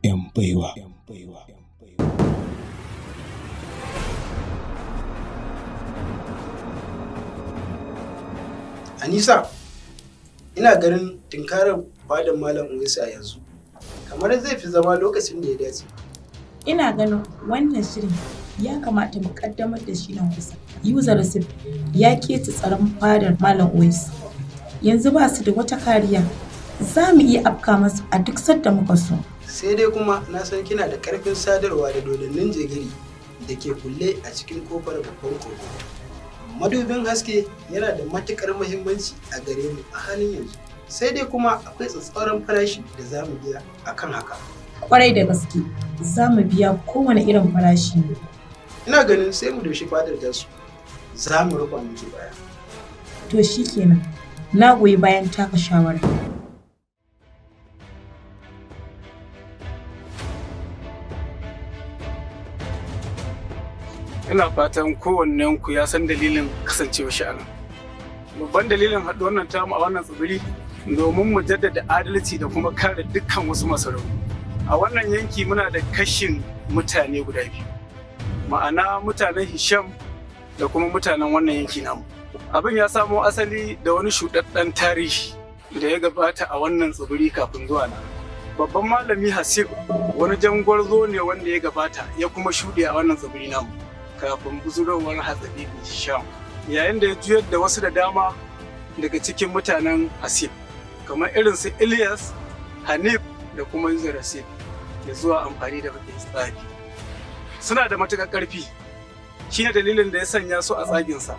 'yan baiwa. Anisa, ina ganin tinkarar fadan Malam Uwaisu a yanzu kamar zai fi zama lokacin da ya dace. Ina ganin wannan shirin ya kamata mu kaddamar da shi nan kusa. User receipt ya keta tsaron fadar Malam Uwaisu. Yanzu ba su da wata kariya. Za mu iya afka masu a duk sadda muka so. Sai dai kuma na san kina da ƙarfin sadarwa da dodannin jegiri da ke kulle a cikin kofar babban kogo. Madubin haske yana da matuƙar muhimmanci a gare mu a halin yanzu. Sai dai kuma akwai tsatsauran farashi da za mu biya a kan haka. Kwarai da gaske, za mu biya kowane irin farashi ne. Ina ganin sai mu doshi fadar tasu. Za mu rufa miki baya. To shi kenan, na goyi bayan taka shawara. Ina fatan kowannenku ya san dalilin kasancewa shi a nan. Babban dalilin haɗuwar nan tamu a wannan tsibiri domin mu jaddada adalci da kuma kare dukkan wasu masarautu. A wannan yanki muna da kashin mutane guda biyu. Ma'ana mutanen Hisham da kuma mutanen wannan yanki namu. Abin ya samo asali da wani shuɗaɗɗen tarihi da ya gabata a wannan tsibiri kafin zuwa na. Babban malami Hasib wani jangwarzo ne wanda ya gabata ya kuma shuɗe a wannan tsibiri namu. Kafin buzurowar hatsabi Hisham yayin da ya juyar da wasu da dama daga cikin mutanen Hasib kamar irin su Ilyas, Hanif da kuma User Rasif da zuwa amfani da bakin tsari. Suna da matuƙar ƙarfi shine dalilin da ya sanya su a tsaginsa.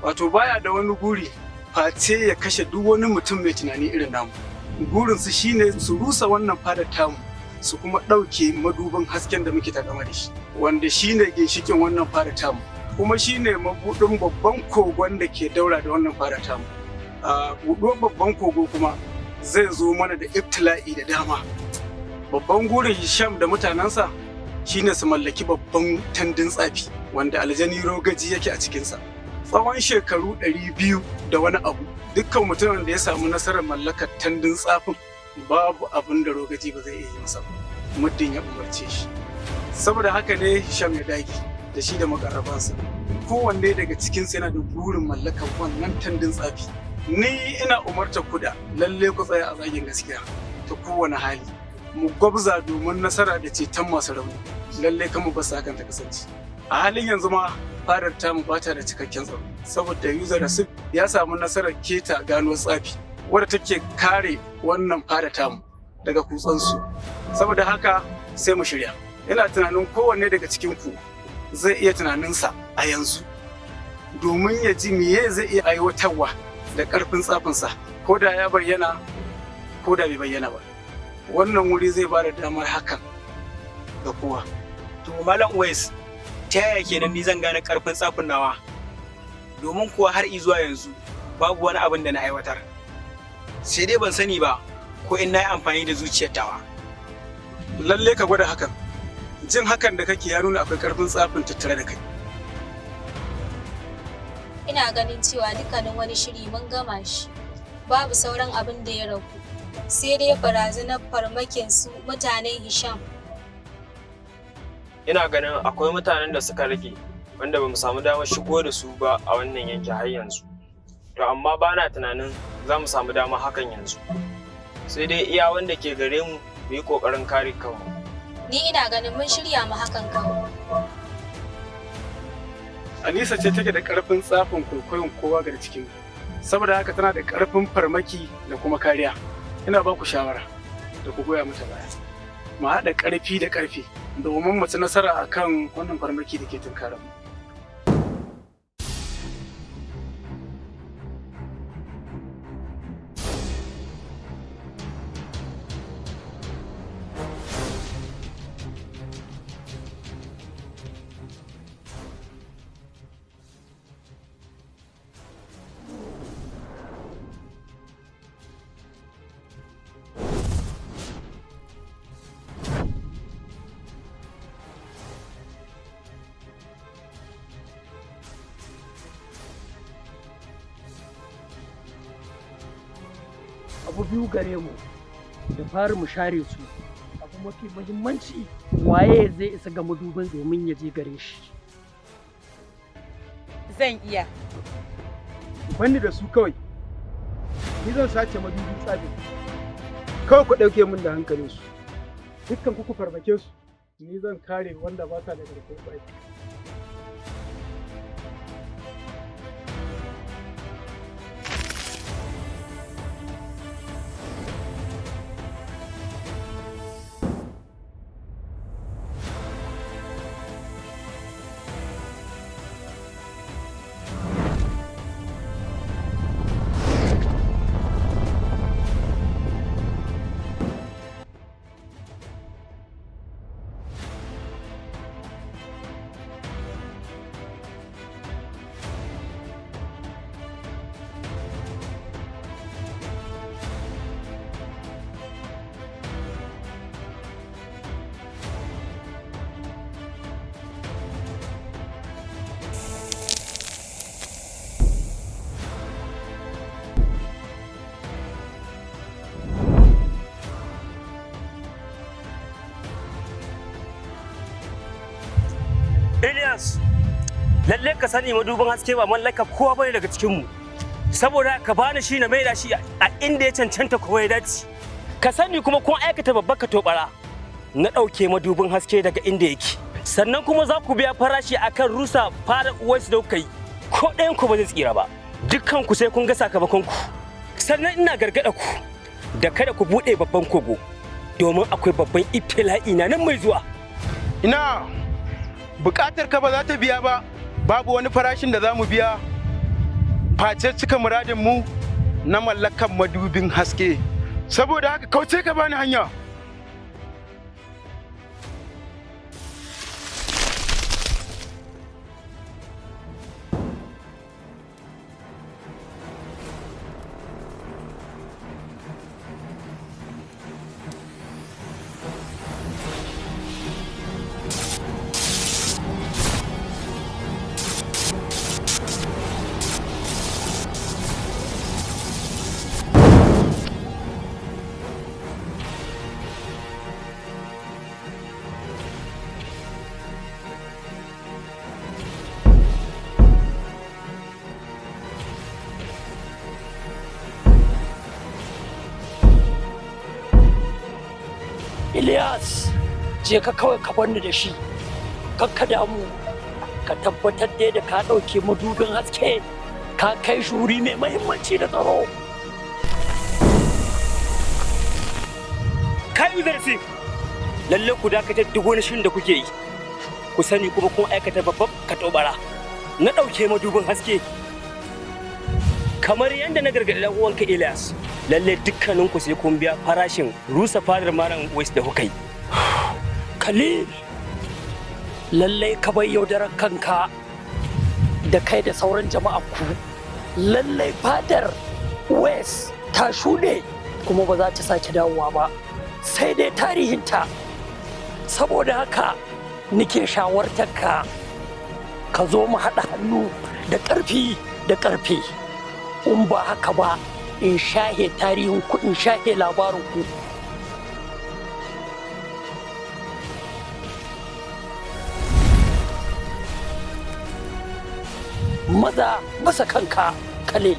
Wato baya da wani guri face ya kashe duk wani mutum mai tunani irin namu. Burinsu shine su rusa wannan fadar tamu su kuma ɗauke madubin hasken da muke takama da shi wanda shine ginshikin wannan fara tamu kuma shine mabuɗin babban kogon da ke daura da wannan fara tamu. Buɗuwar babban kogo kuma zai zo mana da ibtila'i da dama. Babban gurin Hisham da mutanensa shine su mallaki babban tandin tsafi wanda aljani rogaji yake a cikinsa. Tsawon shekaru 200 da wani abu dukkan mutumin da ya samu nasarar mallakar tandin tsafin babu abin da rogaji ba zai iya yi masa muddin ya umarce shi. Saboda haka ne Hisham ya dage da shi da makarrabansa. Kowanne daga cikinsu yana da burin mallakar wannan tandin tsafi. Ni ina umarta ku da lalle ku tsaya a zagin gaskiya ta kowane hali. Mu gwabza domin nasara da ceton masu rauni. Lalle kan mu ba sa hakan ta kasance. A halin yanzu ma fadar tamu ba ta da cikakken tsaro saboda User Rasif ya samu nasarar keta ganuwar tsafi wadda take kare wannan fada tamu daga kutsansu. Saboda haka sai mu shirya. Ina tunanin kowanne daga cikin ku zai iya tunaninsa a yanzu domin ya ji meye zai iya aiwatarwa da ƙarfin tsafinsa ko da ya bayyana ko da bai bayyana ba. Wannan wuri zai ba da damar hakan ga kowa. To Malam Uwais, ta yaya kenan ni zan gane ƙarfin tsafin nawa? Domin kuwa har zuwa yanzu babu wani abin da na aiwatar. Sai dai ban sani ba ko in na yi amfani da zuciyar tawa. Lalle ka gwada hakan. Jin hakan da kake ya nuna akwai ƙarfin tsafin tattare da kai. Ina ganin cewa dukkanin wani shiri mun gama shi. Babu sauran abin da ya ragu. Sai dai barazanar farmakin su mutanen Hisham. Ina ganin akwai mutanen da suka rage wanda bamu samu damar shigo da su ba a wannan yanki har yanzu. To amma ba na tunanin za mu samu damar hakan yanzu. Sai dai iya wanda ke gare mu yi ƙoƙarin kare kanmu. Ni ina ganin mun shirya mu hakan kanmu. Anisa ce take da ƙarfin tsafin kwaikwayon kowa daga cikin. Saboda haka tana da ƙarfin farmaki da kuma kariya. Ina ba ku shawara da ku goya mata baya. Mu haɗa ƙarfi da ƙarfi domin mu ci nasara akan wannan farmaki da ke tunkarar mu. Abu biyu gare mu da fari mu share su, abu mafi muhimmanci waye zai isa ga madubin domin ya je gare shi. Zan iya. Banni da su kawai. Ni zan sace madubin tsafi. Kawai ku ɗauke min da hankalinsu. Dukkan ku farmake su. Ni zan kare wanda ba sa da garkuwar tsafi. Ilyas, lalle ka sani madubin haske ba mallaka kowa bane daga cikinmu. Saboda ka bani shi na maida shi a inda ya cancanta kuma ya dace. Ka sani kuma kun aikata babbar ka tobara. Na ɗauke madubin haske daga inda yake. Sannan kuma za ku biya farashi akan rusa fara uwarsu da kuka yi. Ko ɗayan ku ba zai tsira ba. Dukkan ku sai kun ga sakamakon ku. Sannan ina gargaɗa ku da kada ku buɗe babban kogo domin akwai babban ibtila'i na nan mai zuwa. Ina buƙatar ka ba za ta biya ba, babu wani farashin da za mu biya face cika muradin mu na mallakan madubin haske. Saboda haka kauce ka bani hanya. Ilyas, je ka kawai ka bar ni da shi. Kakka damu, ka tabbatar da ka ɗauke madubin haske, ka kai shi wuri mai mahimmanci da tsaro. Kai Uzarsi, lalle ku dakatar duk wani shirin da kuke yi. Ku sani kuma kun aikata babban katobara. Na ɗauke madubin haske. Kamar yadda na gargaɗi ɗan uwanka Ilyas, lalle dukkaninku sai kun biya farashin rusa fadar Malam West da kuka yi. Khalil, lalle ka bai yaudarar kanka da kai da sauran jama'a ku. Lalle fadar West ta shuɗe kuma ba za ta sake dawowa ba, sai dai tarihinta. Saboda haka nike shawartar ka zo mu haɗa hannu da ƙarfi da ƙarfi. In ba haka ba, in shahe tarihin ku, in shahe labarin ku. Maza masa kanka, Khalil.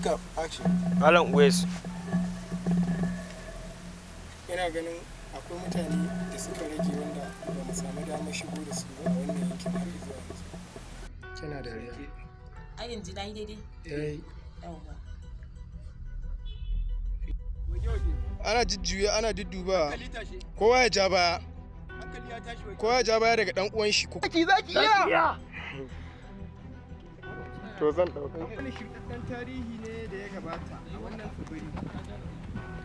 Pick up, action. Malam Uwais. Ina ganin akwai mutane da suka rage wanda ba mu samu damar shigo da su ba a wannan yankin har zuwa yanzu. Kina da riya. Ai yanzu na yi daidai. Yawwa. Ana jujjuya ana dudduba. Kowa ya ja baya. Kowa ya ja baya daga dan uwan shi. Zaki iya. To zan dauka. Wani shirɗaɗɗen tarihi ne da ya gabata a wannan tsibiri.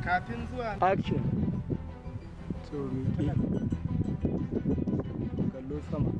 Kafin zuwa Action. So, kallo sama.